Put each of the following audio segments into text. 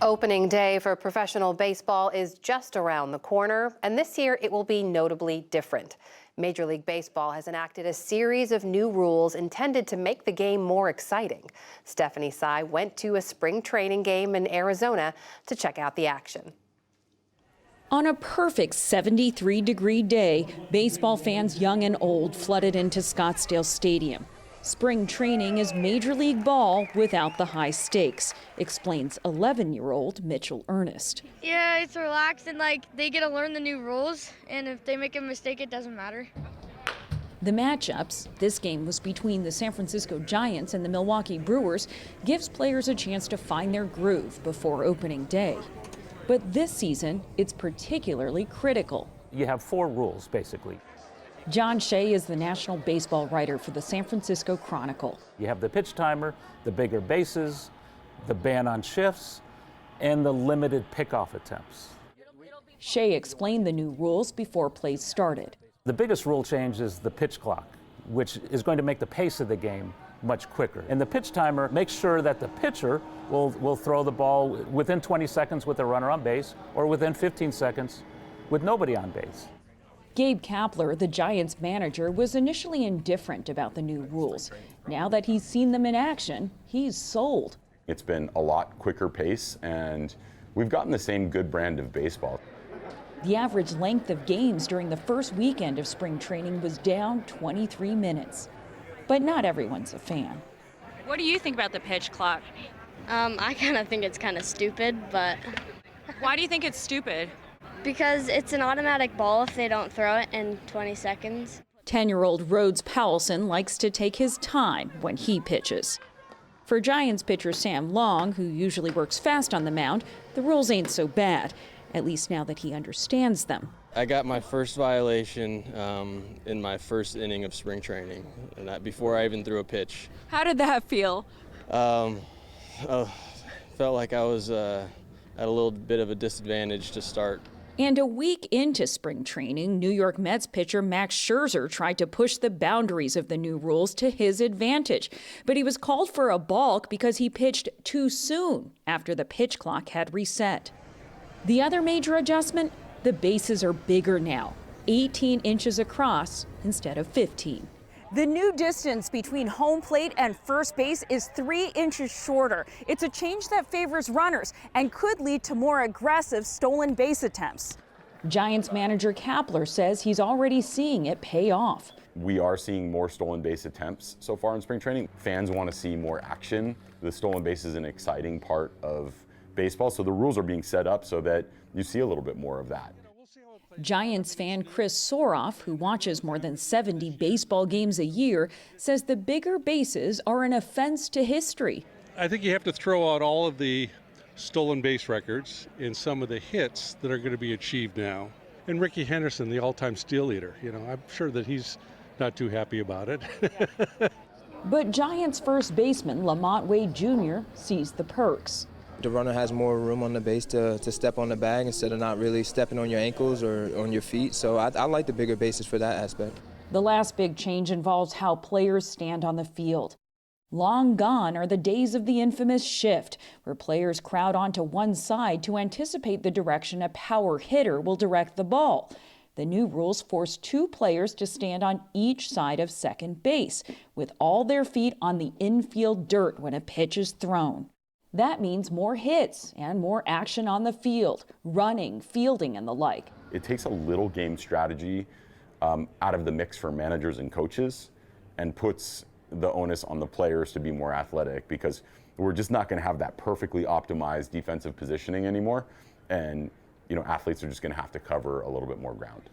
Opening day for professional baseball is just around the corner, and this year it will be notably different. Major League Baseball has enacted a series of new rules intended to make the game more exciting. Stephanie Sy went to a spring training game in Arizona to check out the action. On a perfect 73-degree day, baseball fans young and old flooded into Scottsdale Stadium. Spring training is Major League ball without the high stakes, explains 11-year-old Mitchell Ernest. Yeah, it's relaxed and they get to learn the new rules, and if they make a mistake, it doesn't matter. The matchups, this game was between the San Francisco Giants and the Milwaukee Brewers, gives players a chance to find their groove before opening day. But this season, it's particularly critical. You have 4 rules, basically. John Shea is the national baseball writer for the San Francisco Chronicle. You have the pitch timer, the bigger bases, the ban on shifts, and the limited pickoff attempts. Shea explained the new rules before plays started. The biggest rule change is the pitch clock, which is going to make the pace of the game much quicker. And the pitch timer makes sure that the pitcher will throw the ball within 20 seconds with a runner on base or within 15 seconds with nobody on base. Gabe Kapler, the Giants manager, was initially indifferent about the new rules. Now that he's seen them in action, he's sold. It's been a lot quicker pace, and we've gotten the same good brand of baseball. The average length of games during the first weekend of spring training was down 23 minutes. But not everyone's a fan. What do you think about the pitch clock? I kind of think it's kind of stupid, but... Why do you think it's stupid? Because it's an automatic ball if they don't throw it in 20 seconds. 10-year-old Rhodes Powelson likes to take his time when he pitches. For Giants pitcher Sam Long, who usually works fast on the mound, the rules ain't so bad, at least now that he understands them. I got my first violation in my first inning of spring training, and that before I even threw a pitch. How did that feel? Felt like I was at a little bit of a disadvantage to start. And a week into spring training, New York Mets pitcher Max Scherzer tried to push the boundaries of the new rules to his advantage. But he was called for a balk because he pitched too soon after the pitch clock had reset. The other major adjustment, the bases are bigger now, 18 inches across instead of 15. The new distance between home plate and first base is 3 inches shorter. It's a change that favors runners and could lead to more aggressive stolen base attempts. Giants manager Kapler says he's already seeing it pay off. We are seeing more stolen base attempts so far in spring training. Fans want to see more action. The stolen base is an exciting part of baseball, so the rules are being set up so that you see a little bit more of that. Giants fan Chris Soroff, who watches more than 70 baseball games a year, says the bigger bases are an offense to history. I think you have to throw out all of the stolen base records in some of the hits that are going to be achieved now. And Ricky Henderson, the all-time steal leader, I'm sure that he's not too happy about it. But Giants first baseman Lamont Wade Jr. sees the perks. The runner has more room on the base to step on the bag instead of not really stepping on your ankles or on your feet. So I like the bigger bases for that aspect. The last big change involves how players stand on the field. Long gone are the days of the infamous shift, where players crowd onto one side to anticipate the direction a power hitter will direct the ball. The new rules force 2 players to stand on each side of second base, with all their feet on the infield dirt when a pitch is thrown. That means more hits and more action on the field, running, fielding, and the like. It takes a little game strategy out of the mix for managers and coaches and puts the onus on the players to be more athletic, because we're just not going to have that perfectly optimized defensive positioning anymore. And, athletes are just going to have to cover a little bit more ground.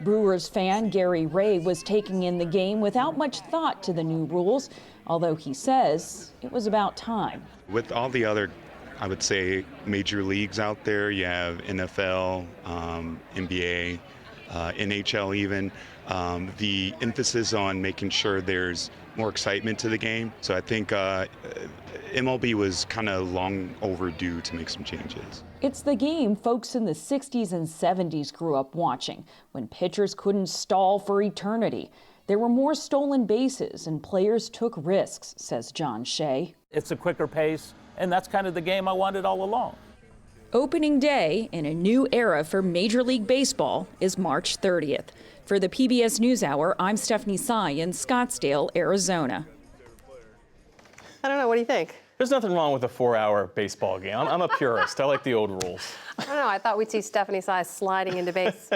Brewers fan Gary Ray was taking in the game without much thought to the new rules, although he says it was about time. With all the other, I would say, major leagues out there, you have NFL, NBA, NHL even, the emphasis on making sure there's more excitement to the game. So I think MLB was kind of long overdue to make some changes. It's the game folks in the 60s and 70s grew up watching, when pitchers couldn't stall for eternity. There were more stolen bases and players took risks, says John Shea. It's a quicker pace, and that's kind of the game I wanted all along. Opening day in a new era for Major League Baseball is March 30th. For the PBS NewsHour, I'm Stephanie Tsai in Scottsdale, Arizona. I don't know, what do you think? There's nothing wrong with a 4-hour baseball game. I'm a purist. I like the old rules. I don't know, I thought we'd see Stephanie Tsai sliding into base